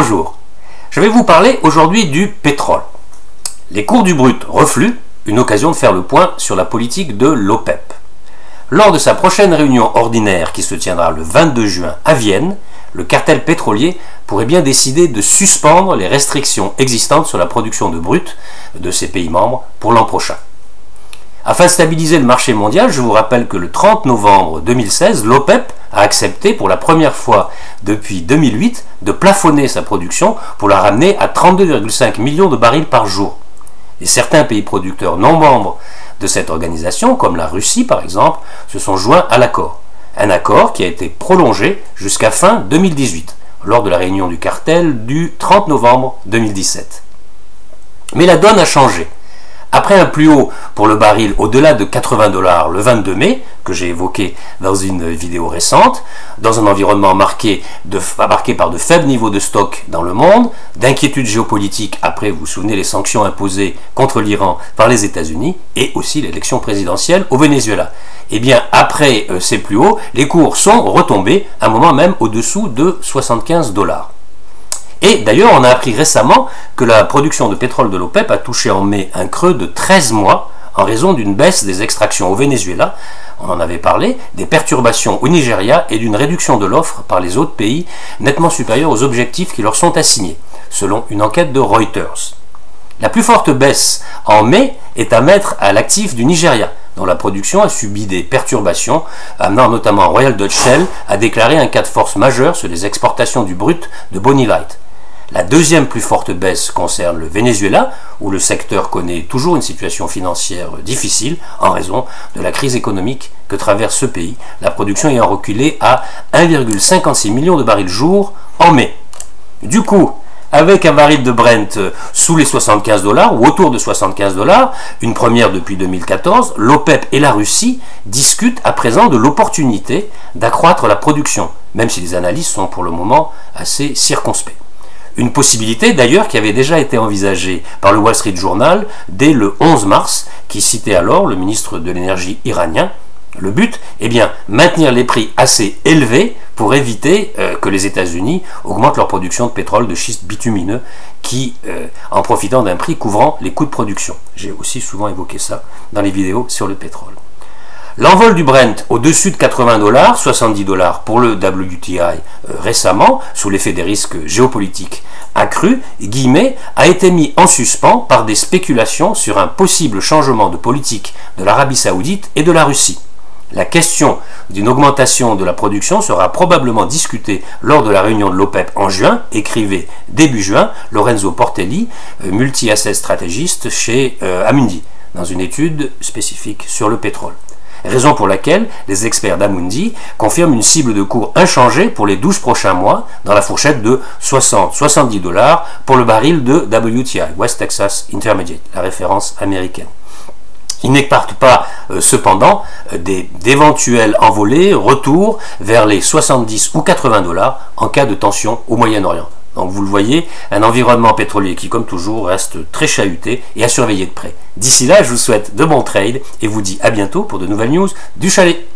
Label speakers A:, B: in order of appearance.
A: Bonjour, je vais vous parler aujourd'hui du pétrole. Les cours du brut refluent, une occasion de faire le point sur la politique de l'OPEP. Lors de sa prochaine réunion ordinaire qui se tiendra le 22 juin à Vienne, le cartel pétrolier pourrait bien décider de suspendre les restrictions existantes sur la production de brut de ses pays membres pour l'an prochain. Afin de stabiliser le marché mondial, je vous rappelle que le 30 novembre 2016, l'OPEP a accepté pour la première fois depuis 2008 de plafonner sa production pour la ramener à 32,5 millions de barils par jour. Et certains pays producteurs non membres de cette organisation, comme la Russie par exemple, se sont joints à l'accord. Un accord qui a été prolongé jusqu'à fin 2018, lors de la réunion du cartel du 30 novembre 2017. Mais la donne a changé. Après un plus haut pour le baril au-delà de $80 le 22 mai, que j'ai évoqué dans une vidéo récente, dans un environnement marqué par de faibles niveaux de stock dans le monde, d'inquiétudes géopolitiques après, vous vous souvenez, les sanctions imposées contre l'Iran par les États-Unis, et aussi l'élection présidentielle au Venezuela. Et bien, après ces plus hauts, les cours sont retombés, à un moment même au-dessous de $75. Et d'ailleurs, on a appris récemment que la production de pétrole de l'OPEP a touché en mai un creux de 13 mois en raison d'une baisse des extractions au Venezuela, on en avait parlé, des perturbations au Nigeria et d'une réduction de l'offre par les autres pays nettement supérieure aux objectifs qui leur sont assignés, selon une enquête de Reuters. La plus forte baisse en mai est à mettre à l'actif du Nigeria, dont la production a subi des perturbations, amenant notamment Royal Dutch Shell à déclarer un cas de force majeure sur les exportations du brut de Bonny Light. La deuxième plus forte baisse concerne le Venezuela, où le secteur connaît toujours une situation financière difficile en raison de la crise économique que traverse ce pays, la production ayant reculé à 1,56 million de barils jour en mai. Du coup, avec un baril de Brent sous les $75 ou autour de $75, une première depuis 2014, l'OPEP et la Russie discutent à présent de l'opportunité d'accroître la production, même si les analyses sont pour le moment assez circonspectes. Une possibilité d'ailleurs qui avait déjà été envisagée par le Wall Street Journal dès le 11 mars, qui citait alors le ministre de l'énergie iranien. Le but, maintenir les prix assez élevés pour éviter que les États-Unis augmentent leur production de pétrole de schiste bitumineux en profitant d'un prix couvrant les coûts de production. J'ai aussi souvent évoqué ça dans les vidéos sur le pétrole. L'envol du Brent au-dessus de $80, $70 pour le WTI récemment, sous l'effet des risques géopolitiques accrus, a été mis en suspens par des spéculations sur un possible changement de politique de l'Arabie Saoudite et de la Russie. La question d'une augmentation de la production sera probablement discutée lors de la réunion de l'OPEP en juin, écrivait début juin Lorenzo Portelli, multi-asset stratégiste chez Amundi, dans une étude spécifique sur le pétrole. Raison pour laquelle les experts d'Amundi confirment une cible de cours inchangée pour les 12 prochains mois dans la fourchette de $60-70 pour le baril de WTI, West Texas Intermediate, la référence américaine. Ils n'écartent pas cependant d'éventuels envolées, retours vers les 70 ou $80 en cas de tension au Moyen-Orient. Donc vous le voyez, un environnement pétrolier qui, comme toujours, reste très chahuté et à surveiller de près. D'ici là, je vous souhaite de bons trades et vous dis à bientôt pour de nouvelles news du chalet.